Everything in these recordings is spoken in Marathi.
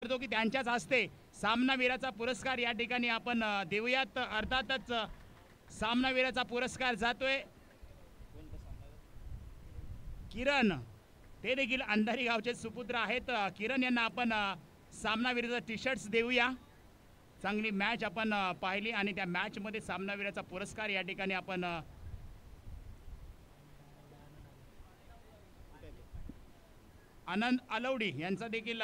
करतो की त्यांच्याच हस्ते सामनावीराचा पुरस्कार या ठिकाणी आपण देऊयात। अर्थातच सामनावीराचा पुरस्कार जातोय किरण, ते देखील अंधारी गावचे सुपुत्र आहेत। किरण यांना आपण सामनावीराचा टी शर्ट्स देऊया। चांगली मॅच आपण पाहिली आणि त्या मॅच मध्ये सामनावीराचा पुरस्कार या ठिकाणी आपण आनंद अलवडी यांचा देखील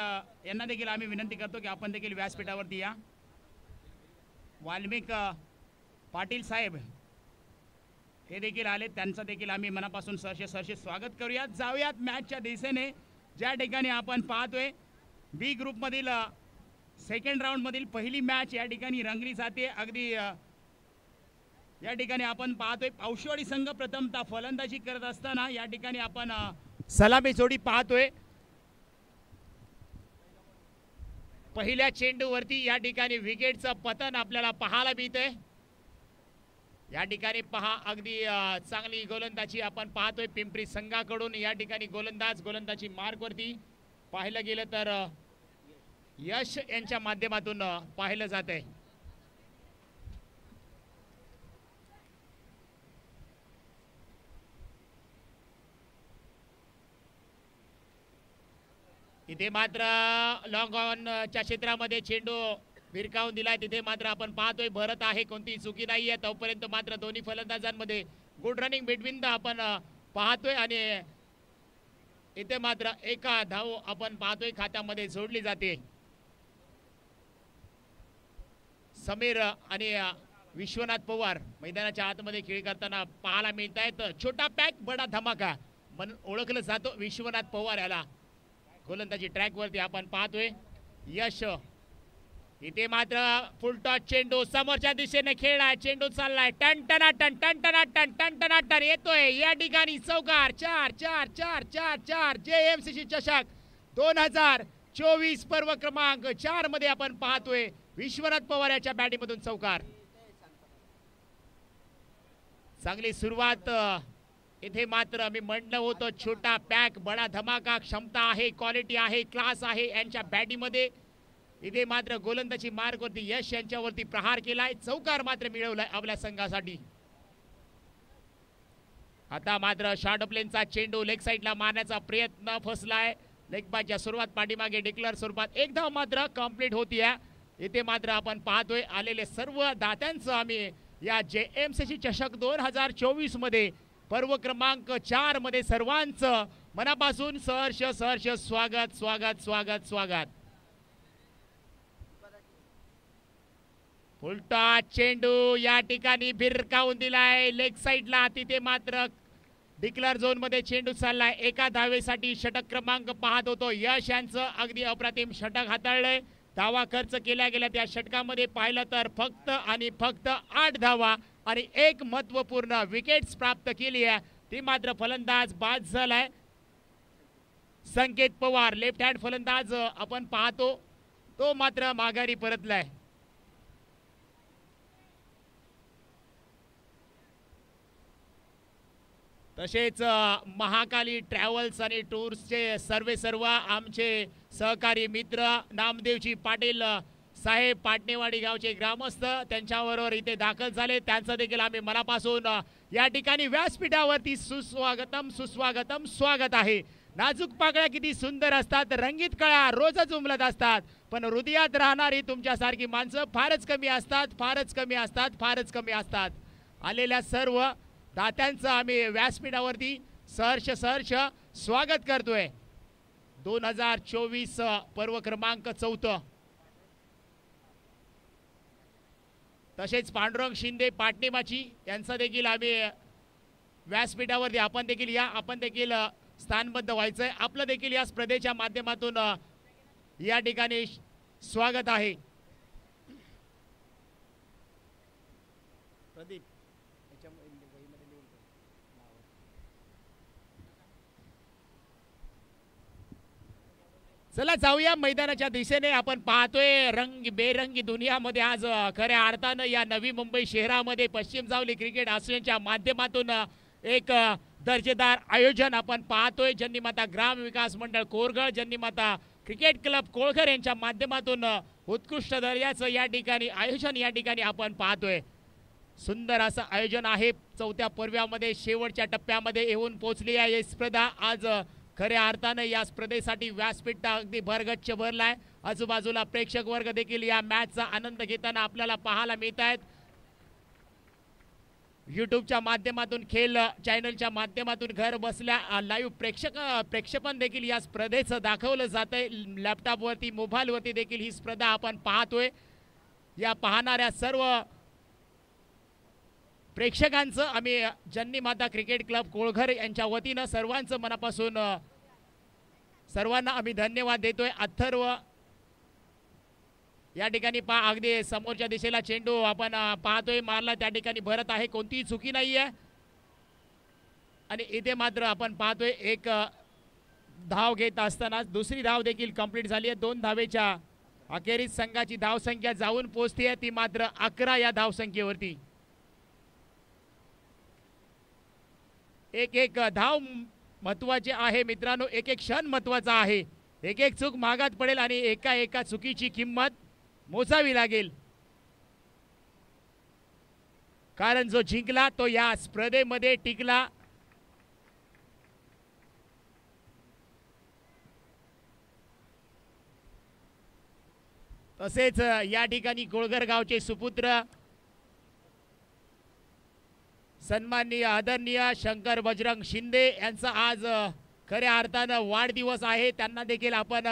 यांना देखील आम्ही विनंती करतो की आपण देखील व्यासपीठावरती या। वाल्मिक पाटील साहेब हे देखील आले, त्यांचा देखील आम्ही मनापासून सहर्ष स्वागत करूयात। जाऊयात मॅचच्या दिशेने, ज्या ठिकाणी आपण पाहतोय बी ग्रुप मधील सेकंड राऊंड मधील पहिली मॅच या ठिकाणी रंगली जाते। अगदी या ठिकाणी आपण पाहतोय औषधी संघ प्रथमतः फलंदाजी करत असताना या ठिकाणी आपण सलामी जोडी पाहतोय। पहिल्या चेंडूवरती या ठिकाणी विकेटचं पतन आपल्याला पाहायला मिळतंय। या ठिकाणी पहा अगदी चांगली गोलंदाजी आपण पाहतोय पिंपरी संघाकडून। या ठिकाणी गोलंदाजी मार्कवरती पाहिलं गेलं तर यश यांच्या माध्यमातून पाहिलं जातंय। इथे मात्र लॉंग ऑनच्या क्षेत्रामध्ये चेंडू भिरकावून दिलाय। तिथे मात्र आपण पाहतोय भरत आहे, कोणतीही चुकी नाही आहे। तोपर्यंत मात्र दोन्ही फलंदाजांमध्ये गुड रनिंग बिटवीन द आपण पाहतोय आणि इथे मात्र एका धाव आपण पाहतोय खात्यामध्ये जोडली जाते। समीर आणि विश्वनाथ पवार मैदानाच्या आतमध्ये खेळ करताना पाहायला मिळत आहेत। छोटा पॅक बडा धमाका म्हणून ओळखलं जातो विश्वनाथ पवार याला। गोलंदाजी ट्रॅक वरती आपण पाहतोय यश। इथे मात्र फुल टॉस चेंडू समोरच्या दिशेने खेळलाय, चेंडू चाललाय टन येतोय या ठिकाणी चौकार। 4 JMCC चषक 2024 पर्व क्रमांक 4 मध्ये आपण पाहतोय विश्वनाथ पवार याच्या बॅटिंग मधून चौकार। चांगली सुरुवात इथे मात्र मी म्हणलं होतं छोटा पॅक बडा धमाका, क्षमता आहे, क्वालिटी आहे, क्लास आहे यांच्या बॅटिंग मध्ये। इथे मात्र गोलंदाजी मार्गवरती यश यांच्यावरती प्रहार केलाय, चौकार मात्र मिळवलाय आपल्या संघासाठी। आता मात्र शॉर्ट प्लेनचा चेंडू लेग साइडला मारण्याचा प्रयत्न फसलाय। लेग बायच्या सुरुवात पाठीमागे डिक्लेअर स्वरूपात एक धाव मात्र कंप्लीट होतीये। इथे मात्र आपण पाहतोय आलेले सर्व दात्यांचं आम्ही या JMCC चषक 2024 मध्ये पर्व क्रमांक 4 मध्ये सर्वांचं मनापासून सहर्ष स्वागत। फुलटॉस चेंडू या ठिकाणी भिरकावून दिलाय लेग साइडला। तिथे मात्र डिक्लेअर झोन मध्ये चेंडू चाललाय। एका धावेसाठी षटक क्रमांक पाहत होतो यश यांचं अगदी अप्रतिम षटक हाताळलंय। धावा खर्च केल्या गेल्या त्या षटकामध्ये पाहिलं तर फक्त आणि फक्त 8 धावा आणि एक महत्वपूर्ण विकेट्स प्राप्त केली आहे। ती मात्र फलंदाज बाद झालाय संकेत पवार, लेफ्ट हँड फलंदाज आपण पाहतो तो मात्र माघारी परतलाय। तसेच महाकाली ट्रॅव्हल्स आणि टूर्सचे सर्व आमचे सहकारी मित्र नामदेवजी पाटील साहेब पाटणेवाडी गावचे ग्रामस्थ त्यांच्याबरोबर इथे दाखल झाले, त्यांचं देखील आम्ही मनापासून या ठिकाणी व्यासपीठावरती सुस्वागतम स्वागत आहे। नाजूक पाकळ्या किती सुंदर असतात, रंगीत कळ्या रोजच उमलत असतात, पण हृदयात राहणारी तुमच्यासारखी माणसं फारच कमी असतात। आलेल्या सर्व दात्यांचं आम्ही व्यासपीठावरती सहर्ष स्वागत करतोय। 2024 पर्व क्रमांक 4। तसेच पांडुरंग शिंदे पाटणेमाची यांचा देखील आम्ही व्यासपीठावरती आपण देखील स्थानबद्ध व्हायचंय। आपलं देखील या स्पर्धेच्या माध्यमातून या ठिकाणी स्वागत आहे। प्रदीप चला जाऊया मैदानाच्या दिशेने। आपण पाहतोय रंग बेरंगी दुनियामध्ये आज खऱ्या अर्थानं या नवी मुंबई शहरामध्ये पश्चिम जावली क्रिकेट असोसिएशनच्या माध्यमातून एक दर्जेदार आयोजन आपण पाहतोय। जन्नीमाता ग्राम विकास मंडळ कोरगळ, जन्नीमाता क्रिकेट क्लब कोळघर यांच्या माध्यमातून उत्कृष्ट दर्जाचं या ठिकाणी आयोजन या ठिकाणी आपण पाहतोय। सुंदर असं आयोजन आहे। चौथ्या पर्वामध्ये शेवटच्या टप्प्यामध्ये येऊन पोहोचली आहे स्पर्धा। आज खऱ्या अर्थानं या स्पर्धेसाठी व्यासपीठ अगदी भरगच्च भरलाय। आजूबाजूला प्रेक्षक वर्ग देखील या मॅचचा आनंद घेताना आपल्याला पाहायला मिळत आहेत। यूट्यूबच्या माध्यमातून खेळ चॅनलच्या माध्यमातून घर बसल्या लाईव्ह प्रेक्षेपण देखील या स्पर्धेचं दाखवलं जातंय। लॅपटॉपवरती मोबाईलवरती देखील ही स्पर्धा आपण पाहतोय। या पाहणाऱ्या सर्व प्रेक्षकांचं आम्ही जननी माता क्रिकेट क्लब कोळघर यांच्या वतीनं सर्वांचं मनापासून सर्वांना आम्ही धन्यवाद देतोय। अथर्व या ठिकाणी अगदी समोरच्या दिशेला चेंडू आपण पाहतोय मारला त्या ठिकाणी भरत आहे, कोणतीही चुकी नाहीये। आणि इथे मात्र आपण पाहतोय एक धाव घेत असताना दुसरी धाव देखील कंप्लीट झाली आहे। 2 धावेच्या अखेरीस संघाची धावसंख्या जाऊन पोहोचते ती मात्र 11 या धावसंख्येवरती। एक धाव महत्वाचे आहे मित्रांनो, एक क्षण महत्वाचा आहे। एक चूक मागात पडेल आणि एका चुकीची किंमत मोजावी लागेल, कारण जो जिंकला तो या स्पर्धेमध्ये टिकला। तसेच या ठिकाणी कोळघर गावचे सुपुत्र सन्माननीय आदरणीय शंकर बजरंग शिंदे यांचा आज खऱ्या अर्थानं वाढदिवस आहे। त्यांना देखील आपण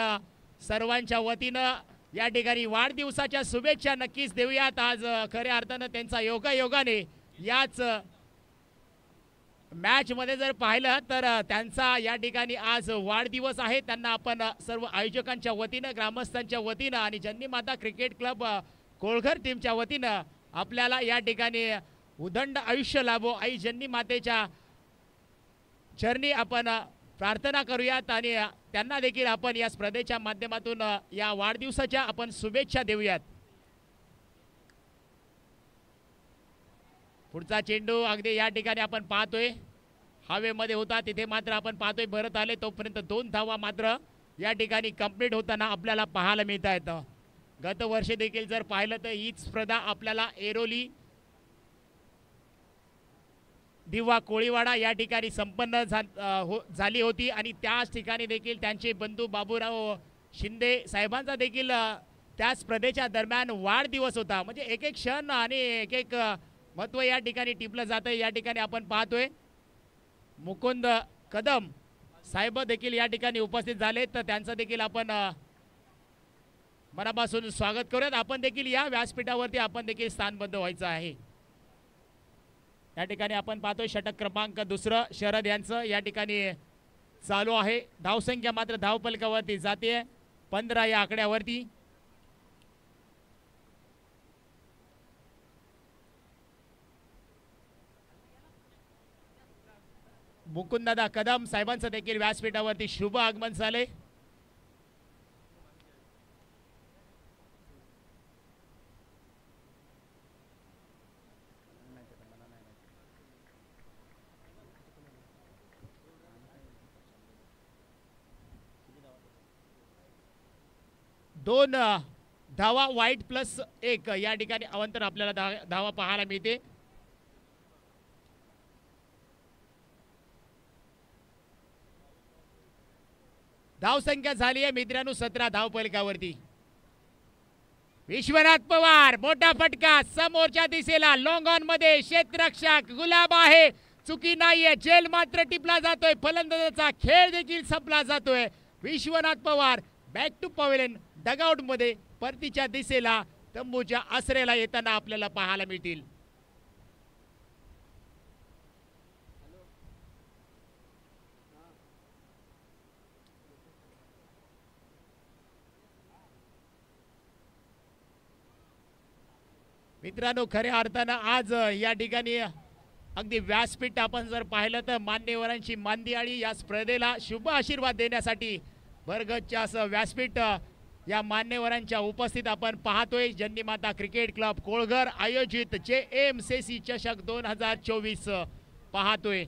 सर्वांच्या वतीनं या ठिकाणी वाढदिवसाच्या शुभेच्छा नक्कीच देऊयात। आज खऱ्या अर्थानं त्यांचा योगायोगाने याच मॅच मध्ये जर पाहिलं तर त्यांचा या ठिकाणी आज वाढदिवस आहे। त्यांना आपण सर्व आयोजकांच्या वतीनं, ग्रामस्थांच्या वतीनं आणि जननी माता क्रिकेट क्लब कोळघर टीमच्या वतीनं आपल्याला या ठिकाणी उदंड आयुष्य लाभो आई जननी मातेच्या चरणी आपण प्रार्थना करूयात आणि त्यांना देखील आपण या स्पर्धेच्या माध्यमातून या वाढदिवसाच्या आपण शुभेच्छा देऊयात। पुढचा चेंडू अगदी या ठिकाणी आपण पाहतोय हवेमध्ये होता, तिथे मात्र आपण पाहतोय भरत आले तोपर्यंत 2 धावा मात्र या ठिकाणी कंप्लीट होताना आपल्याला पाहायला मिळत आहेत। गत वर्षी देखील जर पाहिलं तर हीच स्पर्धा आपल्याला एरोली दिवा कोळीवाडा या ठिकाणी संपन्न झाली होती आणि त्याच ठिकाणी देखील त्यांचे बंधू बाबूराव शिंदे साहेबांचा देखील त्या स्पर्धेच्या दरम्यान वाढदिवस होता। म्हणजे एक क्षण आणि एक महत्त्व या ठिकाणी टिपलं जातं। या ठिकाणी आपण पाहतोय मुकुंद कदम साहेब देखील या ठिकाणी उपस्थित झाले, तर त्यांचं देखील आपण मनापासून स्वागत करूयात। आपण देखील या व्यासपीठावरती आपण देखील स्थानबद्ध व्हायचं आहे। या ठिकाणी आपण पाहतोय षटक क्रमांक 2 शरद यांचं या ठिकाणी चालू आहे। धावसंख्या मात्र धावफलकावरती जाते 15 या आकड्यावरती। मुकुंददादा कदम साहेबांचं देखील व्यासपीठावरती शुभ आगमन झाले। दोन धावा वाईट प्लस 1 या ठिकाणी अवंतर आपल्याला धावा पाहायला मिळते। धावसंख्या झाली आहे मित्रांनो 17 धावफलकावरती। विश्वनाथ पवार मोठा फटका समोरच्या दिशेला लॉंग ऑन मध्ये क्षेत्ररक्षक गुलाब आहे, चुकी नाहीये, जेल मात्र टिपला जातोय, फलंदाजाचा खेळ देखील संपला जातोय। Vishwanath Pawar back to pavilion dugout मध्ये परतीच्या दिशेला तंबूच्या आसरेला येताना आपल्याला पाहायला मिळतील। मित्रांनो खऱ्या अर्थानं आज या ठिकाणी अगदी व्यासपीठ आपण जर पाहिलं तर मान्यवरांची मांदियाळी या स्पर्धेला शुभ आशीर्वाद देण्यासाठी भरगच्च असं व्यासपीठ या मान्यवरांच्या उपस्थित आपण पाहतोय। जननी माता क्रिकेट क्लब कोळघर आयोजित JMCC चषक 2024 पाहतोय।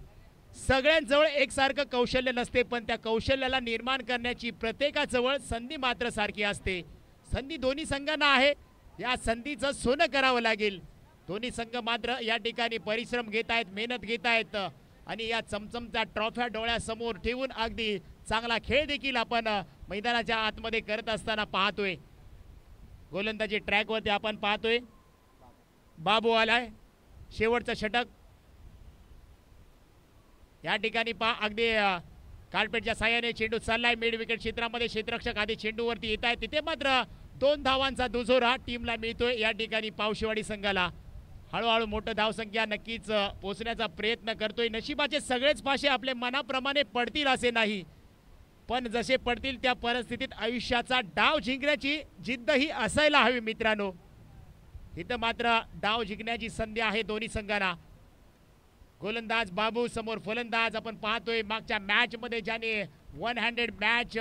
सगळ्यांजवळ एकसारखं कौशल्य नसते, पण त्या कौशल्याला निर्माण करण्याची प्रत्येकाजवळ संधी मात्र सारखी असते. संधी दोन्ही संघांना आहे, या संधीचं सोनं करावं लागेल. दोन्ही संघ मात्र या ठिकाणी परिश्रम घेत आहेत, मेहनत घेत आहेत आणि या चमचमच्या ट्रॉफ्या डोळ्यासमोर ठेवून अगदी चांगला खेळ देखील आपण मैदानाच्या आतमध्ये करत असताना पाहतोय. गोलंदाजी ट्रॅकवरती आपण पाहतोय. बाबू आलाय, शेवटचं षटक. या ठिकाणी पहा अगदी कार्पेटच्या साह्याने चेंडू चाललाय मिड विकेट क्षेत्रामध्ये. क्षेत्ररक्षक आधी चेंडूवरती येत आहे, तिथे मात्र 2 धावांचा दुजोरा टीमला मिळतोय. या ठिकाणी पावशेवाडी संघाला हळूहळू मोठं धावसंख्या नक्कीच पोहोचण्याचा प्रयत्न करतोय. नशिबाचे सगळेच पाशे आपले मनाप्रमाणे पडतील असे नाही, पण जसे पडतील त्या परिस्थितीत आयुष्याचा डाव जिंकण्याची जिद्द ही असायला हवी मित्रांनो. इथं मात्र डाव जिंकण्याची संधी आहे दोन्ही संघांना. गोलंदाज बाबू समोर फलंदाज आपण पाहतोय. मागच्या मॅच मध्ये ज्याने 1 हँडेड मॅच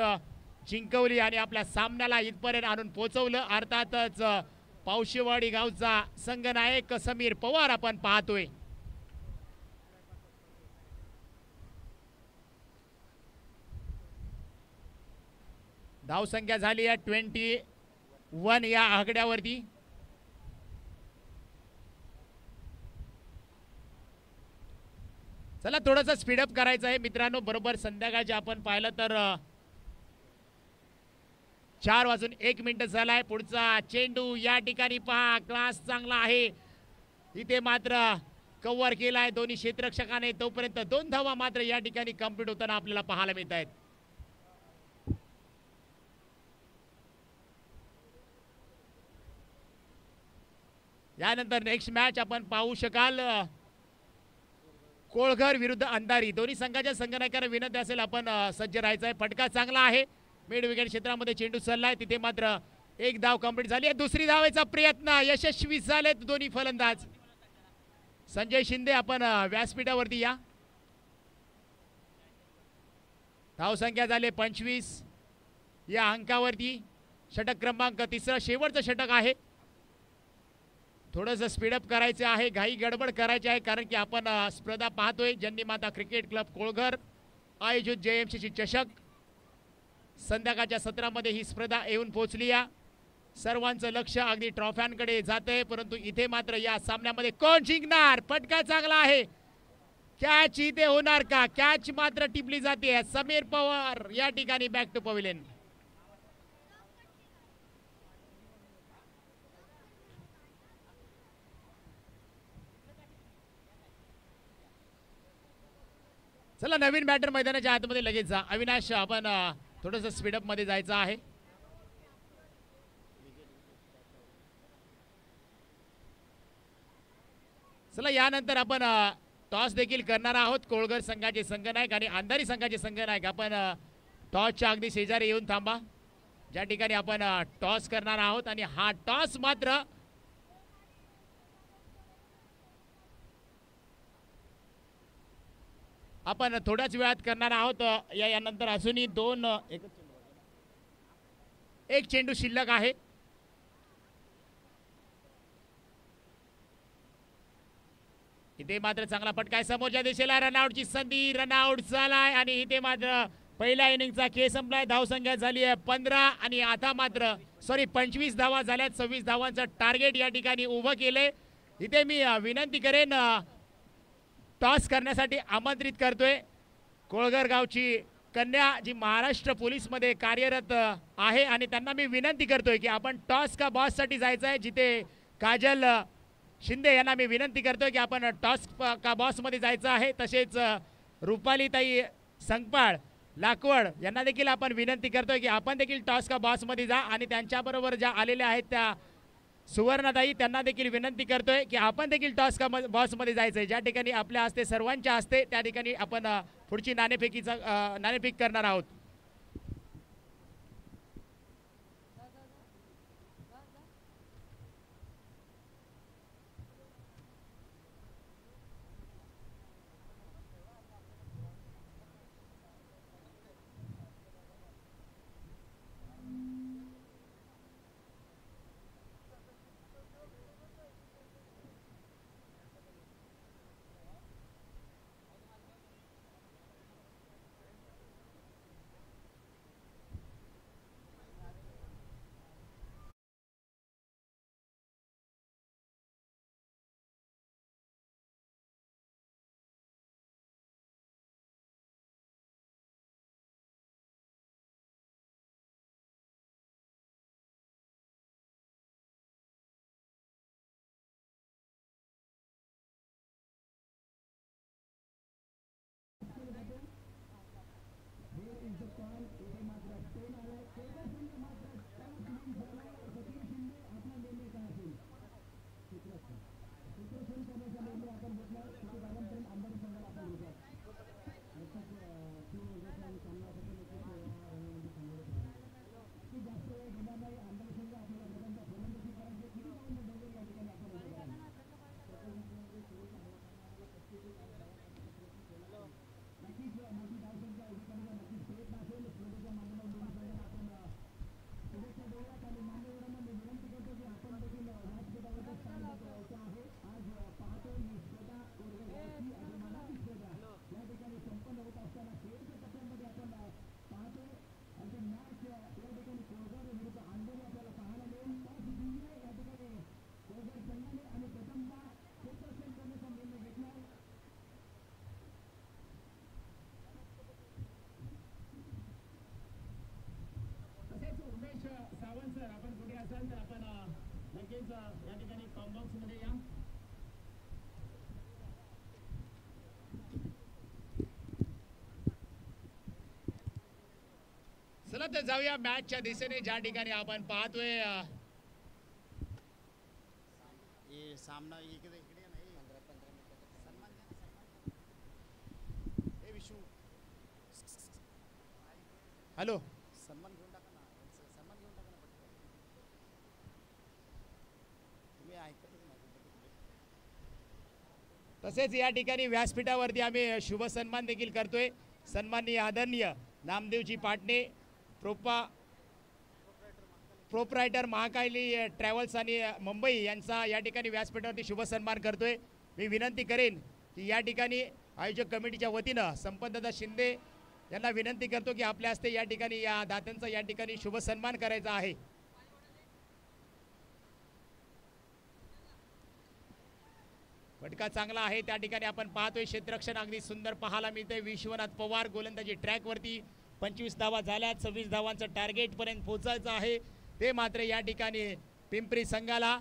जिंकवली आणि आपल्या सामन्याला इथपर्यंत आणून पोहोचवलं, अर्थातच पावशेवाडी गावचा संघनायक समीर पवार आपण पाहतोय. धावसंख्या झाली आहे 21 या आकड्यावरती. चला थोडंसं स्पीडअप करायचं आहे मित्रांनो. बरोबर संध्याकाळचे आपण पाहिलं तर 4:01 झालाय. पुढचा चेंडू या ठिकाणी पहा, क्लास चांगला आहे. इथे मात्र कव्हर केलाय दोन्ही क्षेत्ररक्षकाने. तोपर्यंत 2 धावा मात्र या ठिकाणी कंप्लीट होताना आपल्याला पाहायला मिळत आहेत. यानंतर नेक्स्ट मॅच आपण पाहू शकाल, कोळघर विरुद्ध अंधारी. दोन्ही संघाच्या संघनायकांना विनंती असेल आपण सज्ज राहायचं आहे. फटका चांगला आहे, मिड विकेट क्षेत्रामध्ये चेंडू चाललाय. तिथे मात्र 1 धाव कंप्लीट झाली आहे. दुसरी धावेचा प्रयत्न यशस्वी झालेत दोन्ही फलंदाज. संजय शिंदे आपण व्यासपीठावरती या. धावसंख्या झाले 25 या अंकावरती. षटक क्रमांक 3 शेवटचं षटक आहे. थोडंसं स्पीडअप करायचं आहे, घाई गडबड करायची आहे, कारण की आपण स्पर्धा पाहतोय. जन्नी माता क्रिकेट क्लब कोळघर आयोजित JMCC चषक. संध्याकाळच्या सत्रामध्ये ही स्पर्धा येऊन पोहोचली. या सर्वांचं लक्ष अगदी ट्रॉफ्यांकडे जाते, परंतु इथे मात्र या सामन्यामध्ये कोण जिंकणार? फटका चांगला आहे, कॅच इथे होणार का? कॅच मात्र टिपली जाते. समीर पवार या ठिकाणी बॅक टू पवेलियन. चला नवीन बॅटर मैदानाच्या आतमध्ये लगेच जा. अविनाश आपण थोडंसं स्पीडअप मध्ये जायचं आहे. चला यानंतर आपण टॉस देखील करणार आहोत. कोळघर संघाचे संघनायक आणि अंधारी संघाचे संघनायक आपण टॉसच्या अगदी शेजारी येऊन थांबा, ज्या ठिकाणी आपण टॉस करणार आहोत. आणि हा टॉस मात्र आपण थोड्याच वेळात करणार आहोत. यानंतर अजूनही एक चेंडू शिल्लक आहे. इथे मात्र चांगला फटका आहे समोरच्या दिशेला. रनआउटची संधी, रनआउट झालाय आणि इथे मात्र पहिल्या इनिंगचा खेळ संपलाय. धावसंख्या झाली आहे 15 आणि आता मात्र 25 धावा झाल्यात. 26 धावांचं टार्गेट या ठिकाणी उभं केलंय. इथे मी विनंती करेन, टॉस करण्यासाठी आमंत्रित करतोय कोळघर गावची कन्या जी महाराष्ट्र पोलीसमध्ये कार्यरत आहे, आणि त्यांना मी विनंती करतोय की आपण टॉस का बॉस साठी जायचं आहे. जिथे काजल शिंदे यांना मी विनंती करतोय की आपण टॉस का बॉस मध्ये जायचं आहे. तसेच रुपालीताई संकपाळ लाकवड यांना देखील आपण विनंती करतोय की आपण देखील टॉस का बॉस मध्ये जा. आणि त्यांच्याबरोबर ज्या आलेल्या आहेत त्या सुवर्णाताई, त्यांना देखील विनंती करतोय की आपण देखील टॉस का बॉस मध्ये जायचं आहे. ज्या ठिकाणी आपल्या हस्ते सर्वांच्या हस्ते त्या ठिकाणी आपण पुढची नाणेफेक करणार आहोत. सावंत सर आपण कुठे असाल तर आपण लगेच या ठिकाणी कॉम्बॉक्स मध्ये या. चला तर जाऊया मॅचच्या दिशेने ज्या ठिकाणी आपण पाहतोय सामना इकडे इकडे नाही 15-15 मिनिटाचा सन्मान द्या ना सन्मान. विशू हॅलो सन्मान घेऊन टाका ना सन्मान घेऊन टाका ना पटकन. तुम्ही ऐकतच नाही. तसेच या ठिकाणी व्यासपीठावरती आम्ही शुभ सन्मान देखील करतोय. सन्माननीय आदरणीय नामदेवजी पाटणे प्रोप्रायटर महाकाली ट्रॅव्हल्स आणि मुंबई यांचा या ठिकाणी व्यासपीठावरती शुभ सन्मान करतोय. मी विनंती करेन की या ठिकाणी आयोजक कमिटीच्या वतीनं संपतदादा शिंदे यांना विनंती करतो की आपल्या हस्ते या ठिकाणी या दात्यांचा या ठिकाणी शुभ सन्मान करायचा आहे. फटका चांगला आहे त्या ठिकाणी आपण पाहतोय. क्षेत्ररक्षण अगदी सुंदर पाहायला मिळतंय. विश्वनाथ पवार गोलंदाजी ट्रॅकवरती 25 धावा झाल्या. 26 धावांचं टार्गेट पर्यंत पोहोचायचं आहे. ते मात्र या ठिकाणी पिंपरी संघाला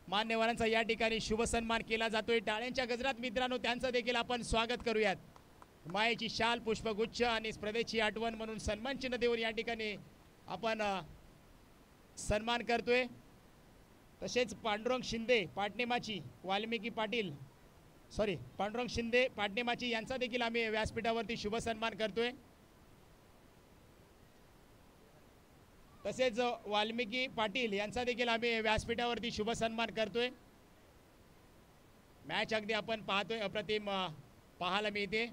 मान्यवरांचा या ठिकाणी शुभ सन्मान केला जातोय. टाळ्यांच्या गजरात मित्रांनो त्यांचं देखील आपण स्वागत करूयात. मायेची शाल पुष्पगुच्छ आणि स्पर्धेची आठवण म्हणून सन्मान चिन्ह देऊन या ठिकाणी आपण सन्मान करतोय. तसेच पांडुरंग शिंदे पाटणेमाची पांडुरंग शिंदे पाटणेमाची यांचा देखील आम्ही व्यासपीठावरती शुभ सन्मान करतोय. तसेच वाल्मिकी पाटील यांचा देखील आम्ही व्यासपीठावरती शुभ सन्मान करतोय. मॅच अगदी आपण पाहतोय अप्रतिम पाहायला मिळते.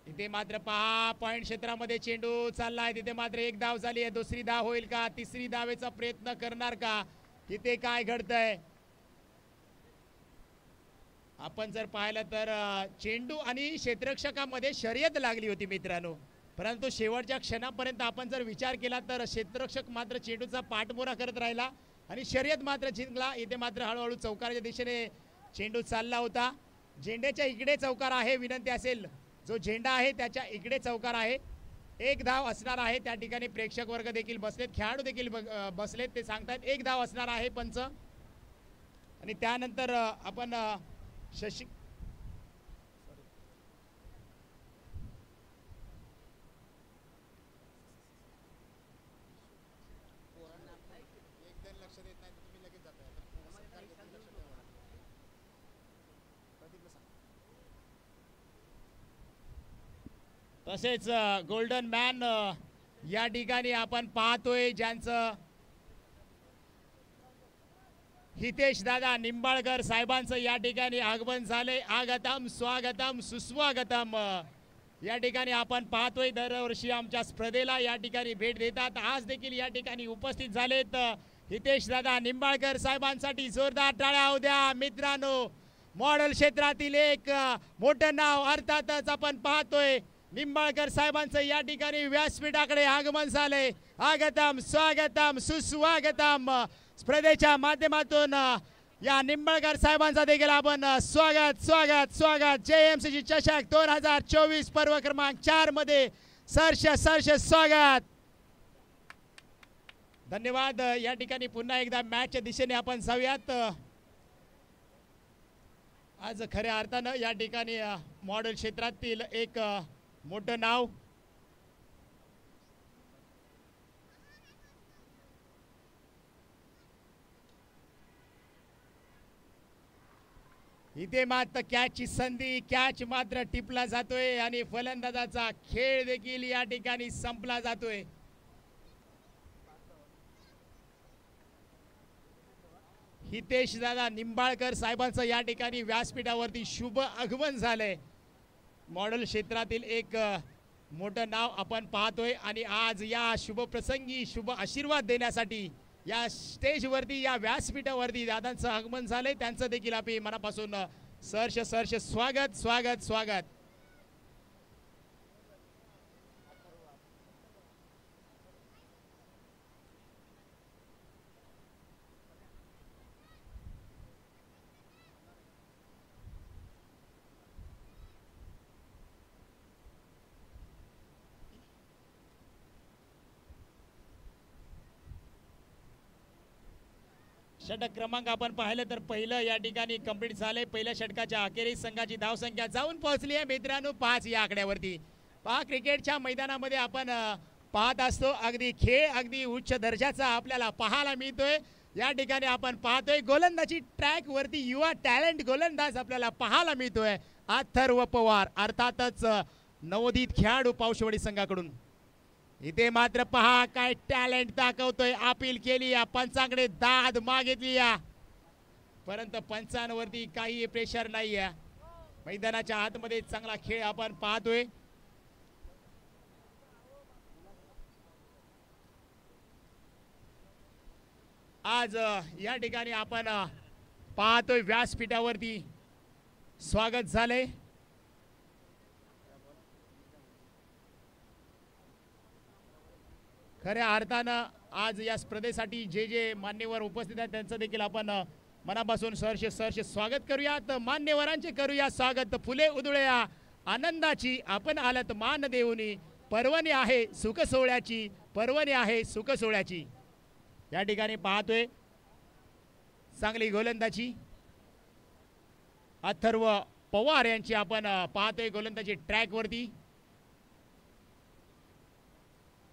इथे मात्र पहा पॉइंट क्षेत्रामध्ये चेंडू चाललाय. तिथे मात्र एक धाव झाली आहे. दुसरी धाव होईल का? तिसरी धावेचा प्रयत्न करणार का? तिथे काय घडतंय आपण जर पाहिलं तर चेंडू आणि क्षेत्ररक्षकामध्ये शर्यत लागली होती मित्रांनो. परंतु शेवटच्या क्षणापर्यंत आपण जर विचार केला तर क्षेत्ररक्षक मात्र चेंडूचा पाठमोरा करत राहिला आणि शर्यत मात्र जिंकला. इथे मात्र हळूहळू चौकाराच्या दिशेने चेंडू चालला होता. झेंड्याच्या इकडे चौकार आहे. विनंती असेल जो झेंडा आहे त्याच्या इकडे चौकार आहे. एक धाव असणार आहे. त्या ठिकाणी प्रेक्षक वर्ग देखील बसलेत. खेळाडू देखील बसलेत. ते सांगतात एक धाव असणार आहे पंच. आणि त्यानंतर आपण शशी लक्ष देत नाही तुम्ही लगेच जाताय. तसेच गोल्डन मॅन या ठिकाणी आपण पाहतोय ज्यांचं हितेश दादा निंबाळकर साहेबांचं या ठिकाणी आगमन झाले. आगतम स्वागतम सुस्वागतम या ठिकाणी आपण पाहतोय. दरवर्षी आमच्या स्पर्धेला या ठिकाणी भेट देतात. आज देखील या ठिकाणी उपस्थित झालेत. हितेश दादा निंबाळकर साहेबांसाठी जोरदार टाळ्या होऊ द्या मित्रांनो. मॉडेल क्षेत्रातील एक मोठं नाव अर्थातच आपण पाहतोय निंबाळकर साहेबांचं या ठिकाणी व्यासपीठाकडे आगमन झाले. आगतम स्वागतम सुस्वागतम स्पर्धेच्या माध्यमातून या निंबाळकर साहेबांचा देखील आपण स्वागत स्वागत स्वागत. JMCC चषक 2024 पर्व क्रमांक 4 मध्ये सरस स्वागत. धन्यवाद. या ठिकाणी पुन्हा एकदा मॅचच्या दिशेने आपण जाऊयात. आज खऱ्या अर्थानं या ठिकाणी मॉडेल क्षेत्रातील एक मोठं नाव इथे मात्र कॅचची संधी. कॅच मात्र टिपला जातोय आणि फलंदाजाचा खेळ देखील या ठिकाणी संपला जातोय. हितेश दादा निंबाळकर साहेबांचं या ठिकाणी व्यासपीठावरती शुभ आगमन झालंय. मॉडेल क्षेत्रातील एक मोठं नाव आपण पाहतोय आणि आज या शुभ प्रसंगी शुभ आशीर्वाद देण्यासाठी या स्टेजवरती या व्यासपीठावरती दादांचं आगमन झालंय. त्यांचं देखील आम्ही मनापासून सहर्ष स्वागत स्वागत स्वागत. षटक क्रमांक आपण पाहिलं तर पहिलं या ठिकाणी कंप्लीट झालंय. पहिल्या षटकाच्या अखेरीस संघाची धावसंख्या जाऊन पोहोचली आहे मित्रांनो 5 या आकड्यावरती. पहा क्रिकेटच्या मैदानामध्ये आपण पाहत असतो अगदी खेळ अगदी उच्च दर्जाचा आपल्याला पाहायला मिळतोय. या ठिकाणी आपण पाहतोय गोलंदाजी ट्रॅक वरती युवा टॅलेंट गोलंदाज आपल्याला पाहायला मिळतोय अथर्व पवार, अर्थातच नवोदित खेळाडू पावशेवाडी संघाकडून. इथे मात्र पहा काय टॅलेंट दाखवतोय. अपील केली या पंचांकडे दाद मागितली या, परंतु पंचांवरती काही प्रेशर नाही आहे. मैदानाच्या आतमध्ये चांगला खेळ आपण पाहतोय. आज या ठिकाणी आपण पाहतोय व्यासपीठावरती स्वागत झाले. खऱ्या अर्थानं आज या स्पर्धेसाठी जे जे मान्यवर उपस्थित आहेत त्यांचं देखील आपण मनापासून सहर्ष स्वागत करूयात. मान्यवरांचे करूया स्वागत. फुले उधळूया आनंदाची आपण आलत मान देऊनी, पर्वणी आहे सुख सोहळ्याची, पर्वणी आहे सुख सोहळ्याची. या ठिकाणी पाहतोय चांगली गोलंदाजी अथर्व पवार यांची आपण पाहतोय गोलंदाजी ट्रॅक वरती.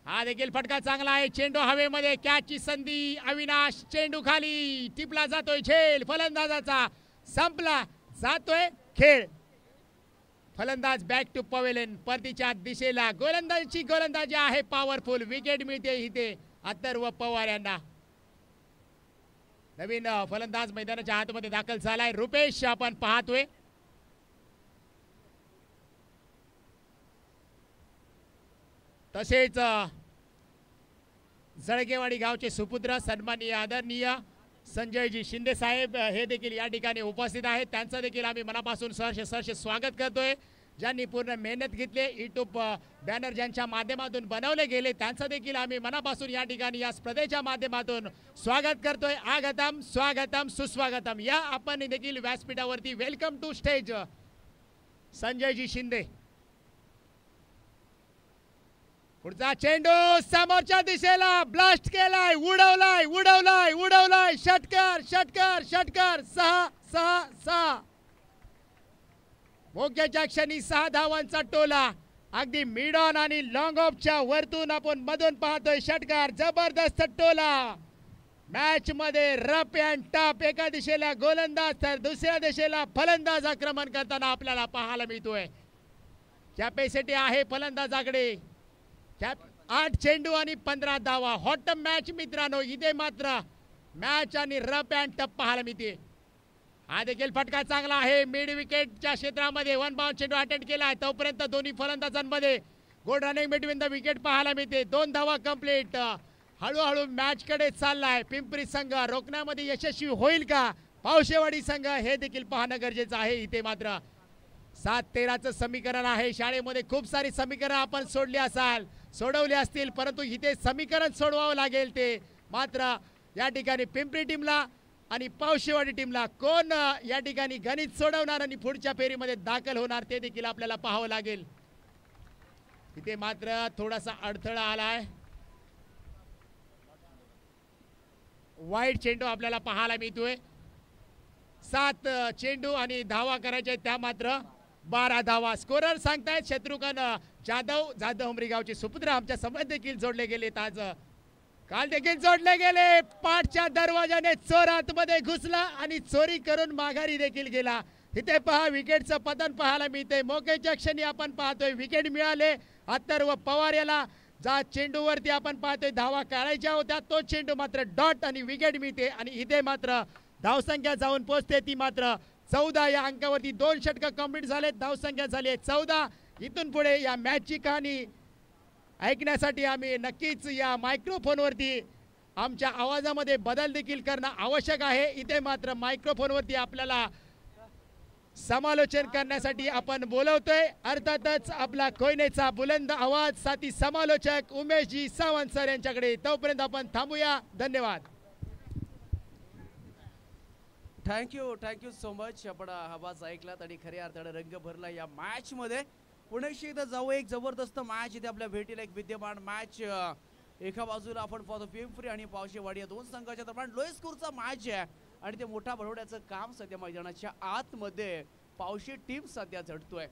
हा देखील फटका चांगला आहे. चेंडू हवेमध्ये, कॅचची संधी. अविनाश चेंडू खाली टिपला जातोय. झेल फलंदाजाचा संपला जातोय खेळ. फलंदाज बॅक टू पवेलियन परतीच्या दिशेला. गोलंदाजी आहे पॉवरफुल. विकेट मिळते इथे अथर्व पवार यांना. नवीन फलंदाज मैदानाच्या आतमध्ये दाखल झालाय रुपेश आपण पाहतोय. तसेच जळगेवाडी गावचे सुपुत्र सन्माननीय आदरणीय संजयजी शिंदे साहेब हे देखील या ठिकाणी उपस्थित आहेत. त्यांचं देखील आम्ही मनापासून सहर्ष स्वागत करतोय. ज्यांनी पूर्ण मेहनत घेतली, यूट्यूब बॅनर ज्यांच्या माध्यमातून बनवले गेले त्यांचं देखील आम्ही मनापासून या ठिकाणी या स्पर्धेच्या माध्यमातून स्वागत करतोय. आगतम स्वागतम सुस्वागतम. या आपण देखील व्यासपीठावरती welcome two stage Sanjayji Shinde. पुढचा चेंडू समोरच्या दिशेला ब्लास्ट केलाय, उडवलाय. षटकार 6 मोक्याच्या क्षणी 6 धावांचा टोला. अगदी मिड ऑन आणि लॉंग ऑफच्या वरतून आपण मधून पाहतोय षटकार. जबरदस्त टोला. मॅच मध्ये रफ अँड टफ. एका दिशेला गोलंदाज तर दुसऱ्या दिशेला फलंदाज आक्रमण करताना आपल्याला पाहायला मिळतोय. कॅपॅसिटी आहे फलंदाजाकडे. 8 चेंडू आणि 15 धावा. हॉट मॅच मित्रांनो. इथे मात्र मॅच आणि रफ अँड टफ पाहायला मिळते. हा देखील फटका चांगला आहे. मिड विकेटच्या क्षेत्रामध्ये 1 बाउंड चेंडू अटेंड केला. तोपर्यंत दोन्ही फलंदाजांमध्ये good running between the wicket पाहायला मिळते. 2 धावा कंप्लीट. हळूहळू मॅच कडे चाललाय पिंपरी संघ. रोखण्यामध्ये यशस्वी होईल का पावशेवाडी संघ हे देखील पाहणं गरजेचं आहे. इथे मात्र 7-13चं समीकरण आहे. शाळेमध्ये खूप सारी समीकरण आपण सोडवली असतील, परंतु इथे समीकरण सोडवावं लागेल. ते मात्र या ठिकाणी पिंपरी टीमला आणि पावशेवाडी टीमला कोण या ठिकाणी गणित सोडवणार आणि पुढच्या फेरीमध्ये दाखल होणार ते देखील आपल्याला पाहावं लागेल. इथे मात्र थोडासा अडथळा आलाय. वाईट चेंडू आपल्याला पाहायला मिळतोय. 7 चेंडू आणि धावा करायच्या त्या मात्र 12 धावा. स्कोरर सांगतायत शत्रुघ्न जाधव उमरी गावचे सुपुत्र आमच्या समोर देखील जोडले गेलेत. आज काल देखील जोडले गेले. पाठच्या दरवाजाने चोर आतमध्ये घुसला आणि चोरी करून माघारी देखील गेला. इथे पहा विकेटचं पतन पाहायला मिळते. मोक्याच्या क्षणी आपण पाहतोय विकेट मिळाले अथर्व पवार याला. ज्या चेंडूवरती आपण पाहतोय धावा काढायच्या होत्या तो चेंडू मात्र डॉट आणि विकेट मिळते. आणि इथे मात्र धावसंख्या जाऊन पोहोचते ती मात्र 14 या अंकावरती. 2 षटक कंप्लीट झाले. धावसंख्या झाली 14. इथून पुढे या मॅचची कहाणी ऐकण्यासाठी आम्ही नक्कीच या मायक्रोफोनवरती आमच्या आवाजामध्ये बदल देखील करणं आवश्यक आहे. इथे मात्र मायक्रोफोनवरती आपल्याला समालोचन करण्यासाठी आपण बोलवतोय. अर्थातच आपला कोयनेचा बुलंद आवाज साथी समालोचक उमेशजी सावंत सर यांच्याकडे. तोपर्यंत आपण थांबूया. धन्यवाद. Thank you so much. आपण आवाज ऐकलात आणि खऱ्या अर्थाने रंग भरला या मॅच मध्ये. पुण्याशी इथं जाऊ एक जबरदस्त मॅच इथे आपल्या भेटीला एक विद्यमान मॅच एका बाजूला आपण पाहतो पिंपरी आणि पावशेवाडी या दोन संघाच्या दरम्यान लो स्कोरचा मॅच आहे आणि ते मोठा बनवण्याचं काम सध्या मैदानाच्या आतमध्ये पावशी टीम सध्या झटतोय.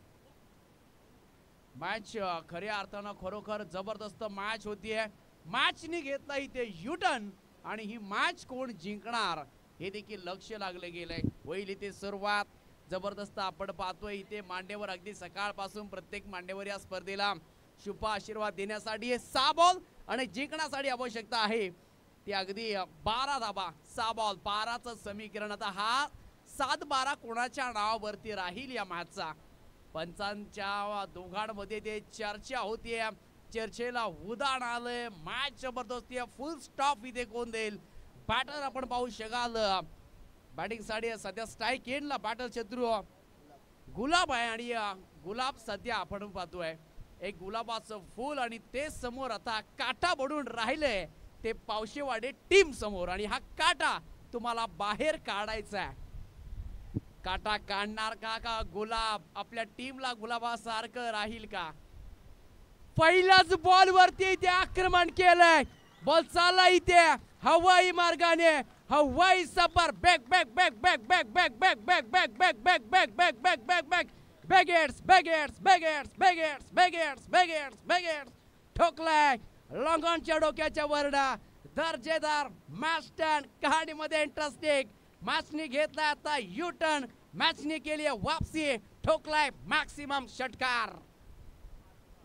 मॅच खऱ्या अर्थानं खरोखर जबरदस्त मॅच होतीये. मॅचने घेतला इथे युटर्न आणि ही मॅच कोण जिंकणार हे देखील लक्ष लागले गेलंय. होईल इथे सुरुवात जबरदस्त आपण पाहतोय इथे मांडेवर अगदी सकाळपासून प्रत्येक मांडेवर या स्पर्धेला शुभ आशीर्वाद देण्यासाठी 6 बॉल आणि जिंकण्यासाठी आवश्यकता आहे ती अगदी 12 धाबा. 6 बॉल 12चं समीकरण. आता हा 7-12 कोणाच्या नावावरती राहील या मॅचचा पंचांच्या दोघांमध्ये ते चर्चा होतीये. चर्चेला उदाहरण आलंय. मॅच जबरदस्त फुल स्टॉप इथे कोण देईल बॅटर आपण पाहू शकाल. बॅटिंग साठी सध्या स्ट्राईक एंडला बॅटर शत्रू गुलाब आहे आणि गुलाब सध्या आपण पाहतोय एक गुलाबाचं फूल आणि ते समोर आता काटा बनून राहिले ते पावशेवाडी टीम समोर आणि हा काटा तुम्हाला बाहेर काढायचा आहे. काटा काढणार का गुलाब आपल्या टीमला गुलाबासारखं राहील का? पहिल्याच बॉल वरती इथे आक्रमण केलंय. बॉल चालला इथे हवाई मार्गाने हवाई सफर back back back back back back back back back back back back back back back back बॅगेट्स बॅगेट्स बॅगेट्स बॅगेट्स बॅगेट्स बॅगेट्स बॅगेट्स ठोकलाय लॉंगॉनच्या डोक्याच्या वरडा. दर्जेदार मॅच स्टँड कहाणीमध्ये इंटरेस्टिंग. मॅचने घेतलाय आता यू टर्न. मॅचने केली वापसी. ठोकलाय मॅक्सिमम षटकार.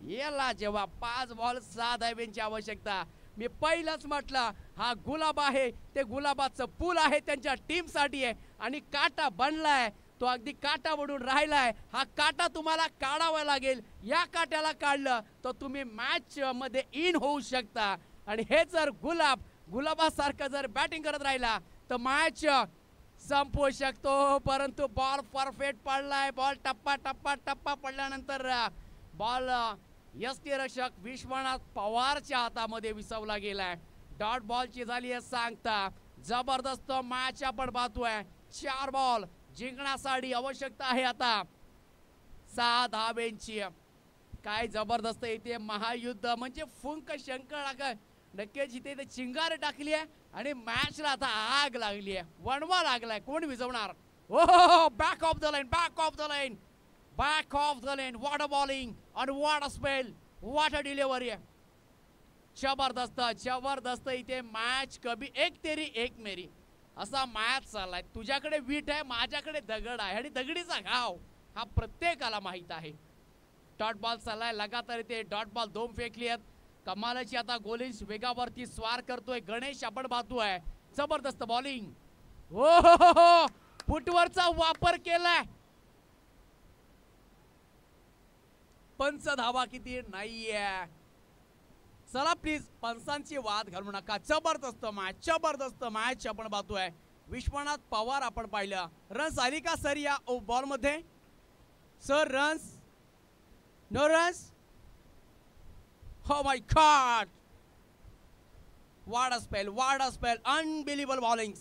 याला जेव्हा 5 बॉल 6 धाब्यांची आवश्यकता. मी पहिलंच म्हटलं हा गुलाब आहे ते गुलाबाचं पूल आहे त्यांच्या टीम साठी आहे आणि काटा बनलाय तो अगदी काटा बनून राहिलाय. हा काटा तुम्हाला काढावा लागेल. या काट्याला काढलं तर तुम्ही मॅच मध्ये इन होऊ शकता आणि हे जर गुलाबासारखं जर बॅटिंग करत राहिला तर मॅच संपवू शकतो. परंतु बॉल परफेक्ट पडलाय. बॉल टप्पा टप्पा टप्पा पडल्यानंतर बॉल यष्टीरक्षक विश्वनाथ पवारच्या हातामध्ये विसवला गेलाय. डॉट बॉलची झाली आहे सांगता. जबरदस्त मॅच आपण पाहतोय. 4 बॉल जिंकण्यासाठी आवश्यकता आहे आता 6 धाब्यांची. काय जबरदस्त इथे महायुद्ध म्हणजे फुंक शंकर नक्कीच इथे चिंगारी टाकली आहे आणि मॅचला आता आग लागली आहे. वणवा लागलाय. कोण विजवणार? Oh back of the line back of the line back of the lane. What a bowling and what a spell. What a delivery. जबरदस्त इथे मॅच कभी एक तेरी एक मेरी असा मॅच चाललाय. तुझ्याकडे वीट आहे माझ्याकडे दगड आहे आणि दगडीचा घाव हा प्रत्येकाला माहित आहे. डॉट बॉल चाललाय लगातार इथे डॉट बॉल 2 फेकली आहेत. कमालाची आता गोलिंस वेगावरती स्वार करतोय गणेश आपण पाहतोय. जबरदस्त बॉलिंग. हो फुटवरचा वापर केलाय. पंच धावा किती नाहीये. चला प्लीज पंचांची वाद घालू नका. जबरदस्त मॅच आपण पाहतोय. विश्वनाथ पवार आपण पाहिलं. रन्स आली का सर या बॉल मध्ये? Sir runs no runs. हो my god what a spell unbelievable bowling.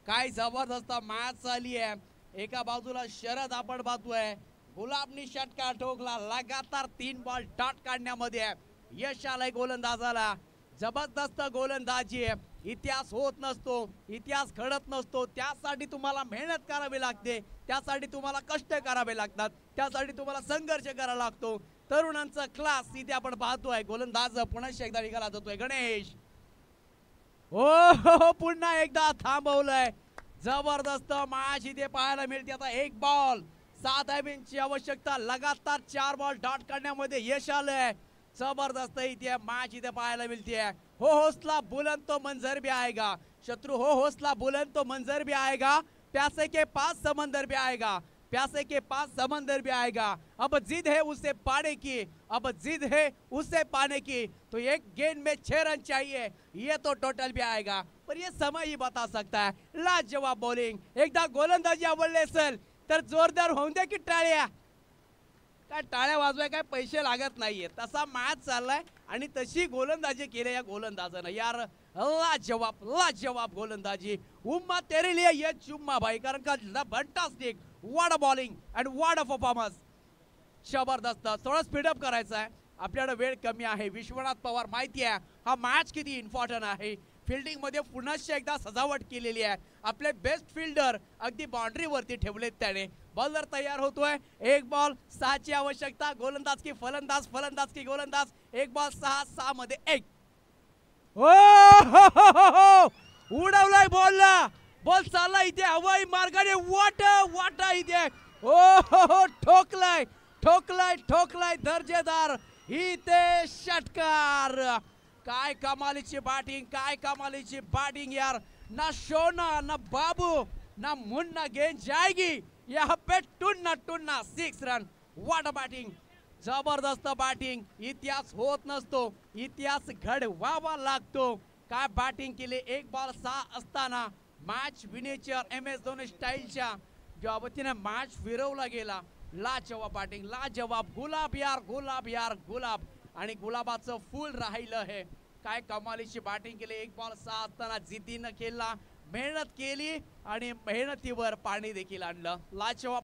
काय जबरदस्त मॅच झाली आहे. एका बाजूला शरद आपण पाहतोय. गुलाबनी षटकार ठोकला. लगातार 3 बॉल डॉट काढण्यामध्ये यश आलंय गोलंदाजाला. जबरदस्त गोलंदाजी. इतिहास होत नसतो इतिहास घडत नसतो. त्यासाठी तुम्हाला मेहनत करावी लागते. त्यासाठी तुम्हाला कष्ट करावे लागतात. त्यासाठी तुम्हाला संघर्ष करावा लागतो. तरुणांचा क्लास इथे आपण पाहतोय. गोलंदाज पुन्हा एकदा निघाला जातोय गणेश. हो पुन्हा एकदा थांबवलंय. जबरदस्त मॅच इथे पाहायला मिळते. आता 1 बॉल 7 धाब्यांची आवश्यकता. लगातार 4 बॉल डॉट करण्यामध्ये यश आलंय. जबरदस्त इथे मॅच इथे पाहायला मिळते. हो हौसला बुलंद तो मंजर भी आएगा. शत्रु हो हौसला बुलंद तो मंजर भी आएगा. प्यासे के पास समंदर भी आएगा. प्यासे के पास समंदर भी आएगा. अब जिद है उसे पाने की. अब जिद है उसे पाने की. तो एक गेंद में 6 रन चाहिए. ये तो टोटल भी आएगा पर ये समय ही बता सकता है. लाजवाब बॉलिंग. एकदा गोलंदाजी आवडली असेल तर जोरदार होऊन द्या की टाळ्या. काय टाळ्या वाजवाय काय पैसे लागत नाहीये. तसा मॅच चाललाय आणि तशी गोलंदाजी केली या गोलंदाजानं. यार लाजवाब गोलंदाजी. उम्मा तेरे लिए ये चुम्मा भाई. कारण का fantastic. What a bowling and what a performance. जबरदस्त. थोडा स्पीडअप करायचा आहे. आपल्याला वेळ कमी आहे. विश्वनाथ पवार माहिती आहे हा मॅच किती इम्पॉर्टंट आहे. फिल्डिंग मध्ये पुन्हा एकदा सजावट केलेली आहे. आपले बेस्ट फिल्डर अगदी बाउंड्री वरती ठेवलेत त्याने. बॉलर तयार होतोय. एक बॉल 6 ची आवश्यकता. गोलंदाज की फलंदाज, फलंदाज की गोलंदाज. एक बॉल 6 मध्ये 1. उडवलाय बॉलला. बॉल चालला इथे हवाई मार्गाने. वाटा इथे. ठोकलाय ठोकलाय ठोकलाय दर्जेदार इथे षटकार. काय कमालीची बॅटिंग, काय कमालीची बॅटिंग यार. ना शोना ना बाबू ना मुन्ना गेंद जाएगी यहाँ पे. Tunna 6 run. What a batting. जबरदस्त बॅटिंग. इतिहास होत नसतो, इतिहास घडवावा लागतो. काय बॅटिंग केली. एक बॉल 6 असताना मॅच विनेचर MS धोनी स्टाईलच्या ज्या वतीने मॅच फिरवला गेला. लाजवाब बॅटिंग, लाजवाब. गुलाब यार गुलाब यार गुलाब. आणि गुलाबाचं फुल राहिलं हे. काय कमालीची बॅटिंग केली. एक बॉल 6 असताना जिद्दीनं खेळला, मेहनत केली आणि मेहनतीवर पाणी देखील आणलं. लाजवाब.